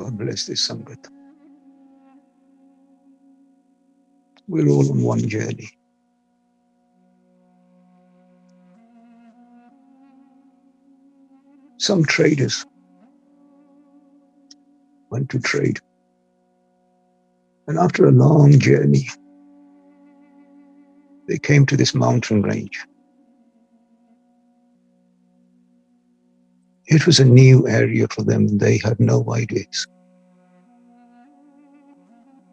God bless this Sangat. We're all on one journey. Some traders went to trade, and after a long journey, they came to this mountain range. It was a new area for them, and they had no ideas.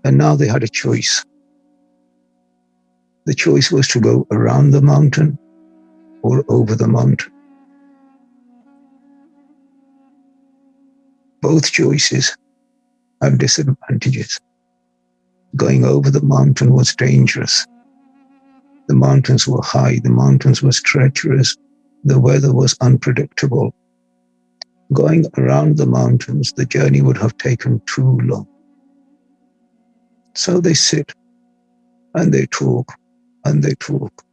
And now they had a choice. The choice was to go around the mountain or over the mountain. Both choices have disadvantages. Going over the mountain was dangerous. The mountains were high, the mountains were treacherous, the weather was unpredictable. Going around the mountains, the journey would have taken too long. So they sit and they talk and they talk,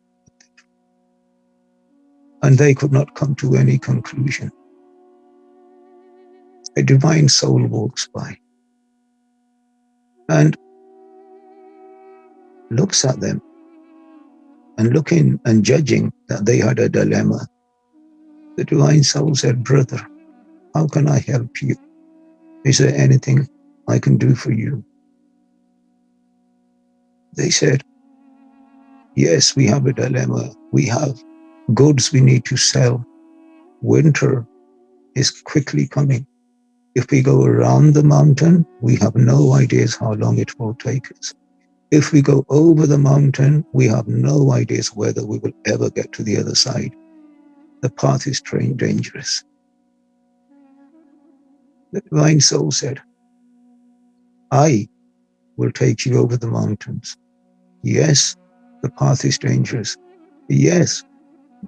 and they could not come to any conclusion. A divine soul walks by and looks at them, and looking and judging that they had a dilemma, the divine soul said, "Brother, how can I help you? Is there anything I can do for you?" They said, "Yes, we have a dilemma. We have goods we need to sell. Winter is quickly coming. If we go around the mountain, we have no ideas how long it will take us. If we go over the mountain, we have no ideas whether we will ever get to the other side. The path is dangerous." The divine soul said, "I will take you over the mountains. Yes, the path is dangerous. Yes,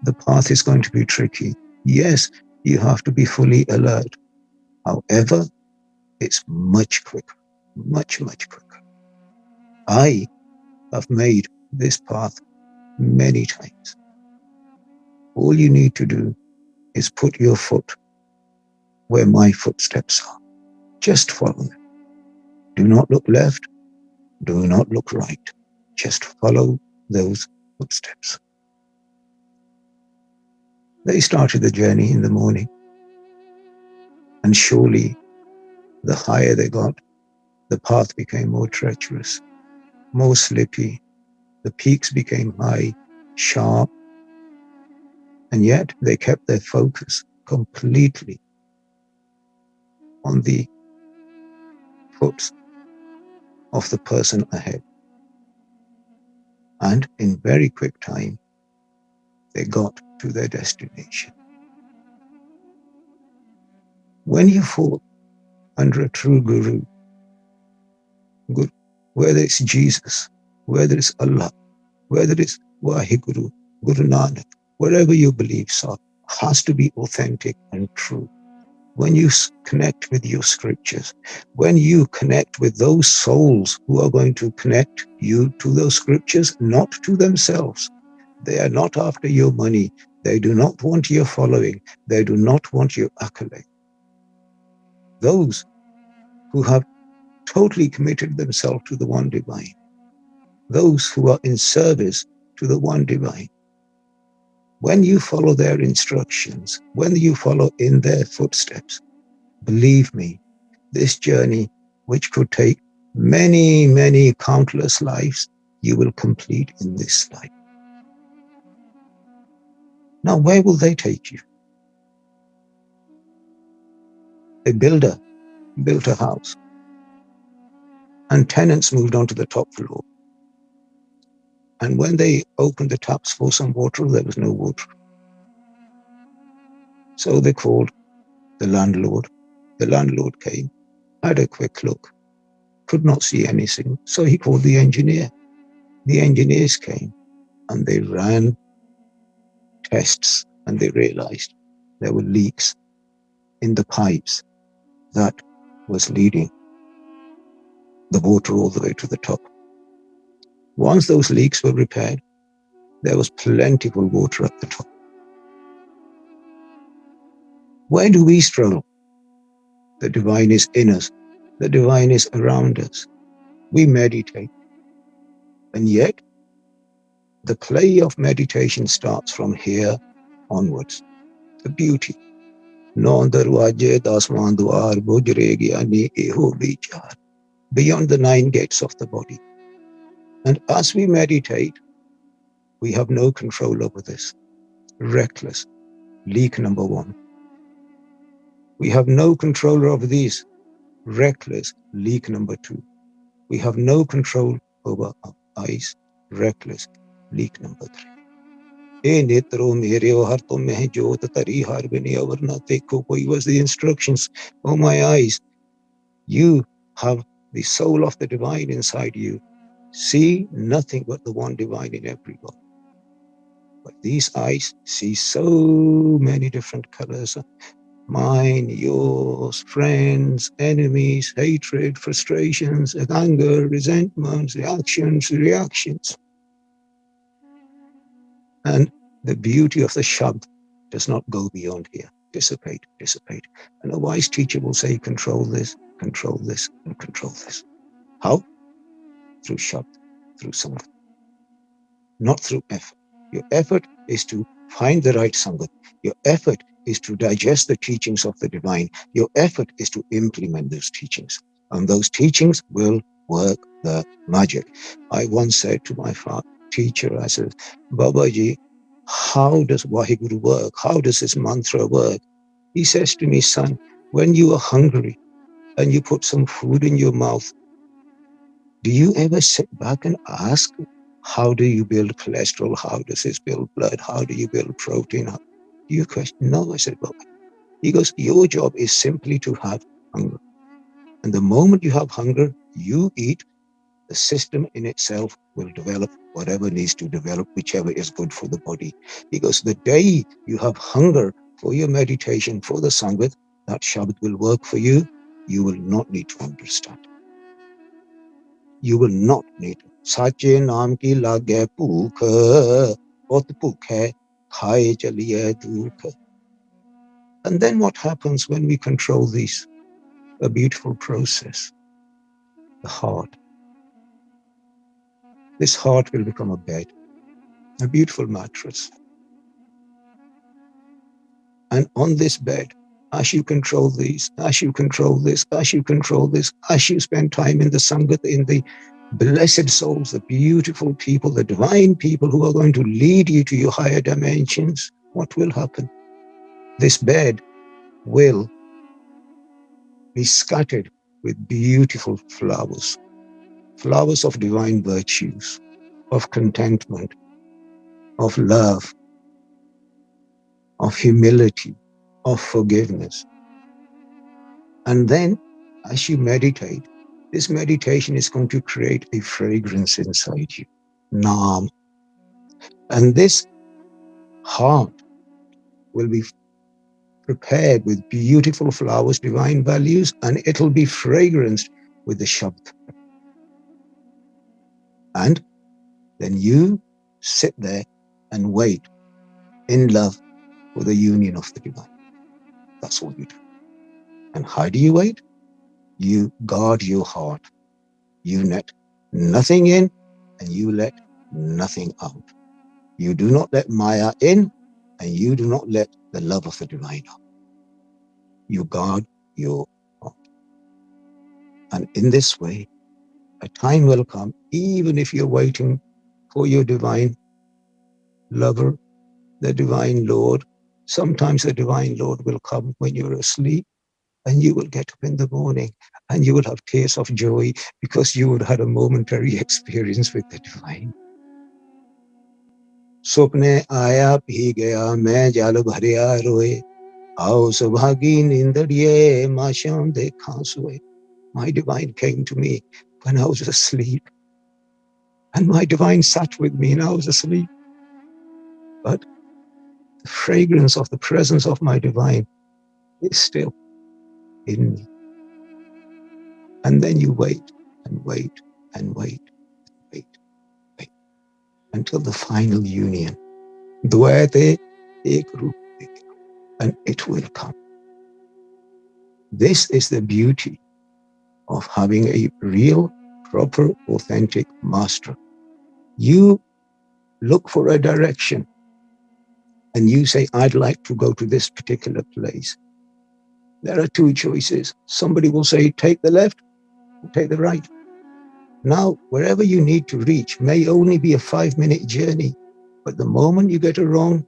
the path is going to be tricky. Yes, you have to be fully alert. However, it's much quicker, much, much quicker. I have made this path many times. All you need to do is put your foot where my footsteps are. Just follow them. Do not look left. Do not look right. Just follow those footsteps." They started the journey in the morning, and surely the higher they got, the path became more treacherous, more slippy. The peaks became high, sharp, and yet they kept their focus completely on the foot of the person ahead. And in very quick time, they got to their destination. When you fall under a true guru, whether it's Jesus, whether it's Allah, whether it's Waheguru, Guru Nanak, whatever your beliefs are, has to be authentic and true. When you connect with your scriptures, when you connect with those souls who are going to connect you to those scriptures, not to themselves. They are not after your money. They do not want your following. They do not want your accolade. Those who have totally committed themselves to the one divine, those who are in service to the one divine, when you follow their instructions, when you follow in their footsteps, believe me, this journey, which could take many, many countless lives, you will complete in this life. Now, where will they take you? A builder built a house, and tenants moved onto the top floor. And when they opened the taps for some water, there was no water. So they called the landlord. The landlord came, had a quick look, could not see anything. So he called the engineer. The engineers came and they ran tests, and they realized there were leaks in the pipes that was leading the water all the way to the top. Once those leaks were repaired, there was plentiful water at the top. Where do we struggle? The divine is in us. The divine is around us. We meditate. And yet, the play of meditation starts from here onwards. The beauty. Beyond the 9 gates of the body. And as we meditate, we have no control over this. Reckless. Leak number 1. We have no control over these. Reckless. Leak number 2. We have no control over our eyes. Reckless. Leak number 3. Was the instructions. Oh, my eyes. You have the soul of the divine inside you. See nothing but the one divine in everybody. But these eyes see so many different colors. Mine, yours, friends, enemies, hatred, frustrations, anger, resentments, reactions. And the beauty of the Shabd does not go beyond here. Dissipate. And a wise teacher will say, control this, and control this. How? Through Shabd, through Sangat. Not through effort. Your effort is to find the right Sangat. Your effort is to digest the teachings of the divine. Your effort is to implement those teachings. And those teachings will work the magic. I once said to my teacher, I said, Babaji, how does Vaheguru work? How does this mantra work? He says to me, son, when you are hungry and you put some food in your mouth, do you ever sit back and ask, how do you build cholesterol? How does this build blood? How do you build protein? Do you question? No, I said, Baba. He goes, your job is simply to have hunger. And the moment you have hunger, you eat, the system in itself will develop whatever needs to develop, whichever is good for the body. He goes, the day you have hunger for your meditation, for the Sangat, that Shabd will work for you. You will not need to understand. You will not need to. Sache naam ki lage bhook, bahut bhook hai, khaye chaliye dukh. And then what happens when we control these? A beautiful process. The heart. This heart will become a bed, a beautiful mattress. And on this bed, as you control these, as you control this, as you control this, as you spend time in the Sangat, in the blessed souls, the beautiful people, the divine people who are going to lead you to your higher dimensions, what will happen? This bed will be scattered with beautiful flowers, flowers of divine virtues, of contentment, of love, of humility, of forgiveness. And then, as you meditate, this meditation is going to create a fragrance inside you, Naam. And this heart will be prepared with beautiful flowers, divine values, and it'll be fragranced with the Shabd. And then you sit there and wait in love for the union of the divine. That's all you do. And how do you wait? You guard your heart. You let nothing in and you let nothing out. You do not let Maya in and you do not let the love of the divine out. You guard your heart. And in this way, a time will come, even if you're waiting for your divine lover, the divine Lord. Sometimes the divine Lord will come when you're asleep, and you will get up in the morning and you will have tears of joy because you would have had a momentary experience with the divine. Swapne aaya phi gaya, main jal bharya roye, aao subhagi nindadiye, ma sham dekha soye. My divine came to me when I was asleep, and my divine sat with me and I was asleep. But the fragrance of the presence of my divine is still in me. And then you wait and wait and wait, wait, wait, until the final union. Dvaite ek roop, and it will come. This is the beauty of having a real, proper, authentic master. You look for a direction and you say, I'd like to go to this particular place. There are two choices. Somebody will say, take the left or take the right. Now, wherever you need to reach may only be a 5-minute journey, but the moment you get a wrong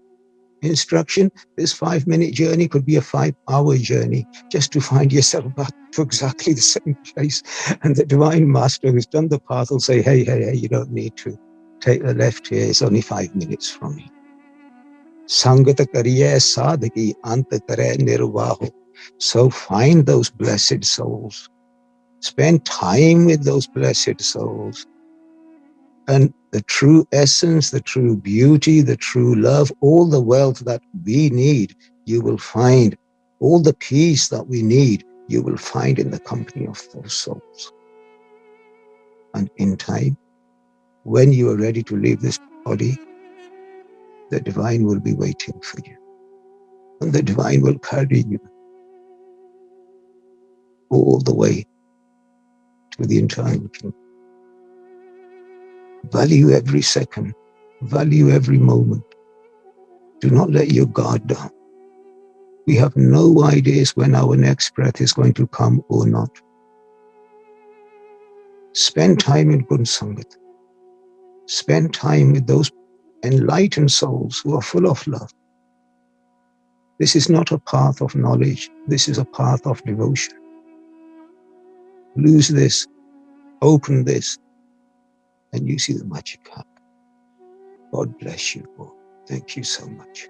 instruction, this 5-minute journey could be a 5-hour journey just to find yourself back to exactly the same place. And the divine master who's done the path will say, hey, you don't need to take the left here. It's only 5 minutes from here. Sangat kariye sadhaki ant kare nirvaho. So find those blessed souls. Spend time with those blessed souls. And the true essence, the true beauty, the true love, all the wealth that we need, you will find. All the peace that we need, you will find in the company of those souls. And in time, when you are ready to leave this body, the divine will be waiting for you. And the divine will carry you all the way to the eternal kingdom. Value every second. Value every moment. Do not let your guard down. We have no ideas when our next breath is going to come or not. Spend time in good Sangat. Spend time with those enlightened souls who are full of love. This is not a path of knowledge. This is a path of devotion. Lose this, open this, and you see the magic happen. God bless you all. Thank you so much.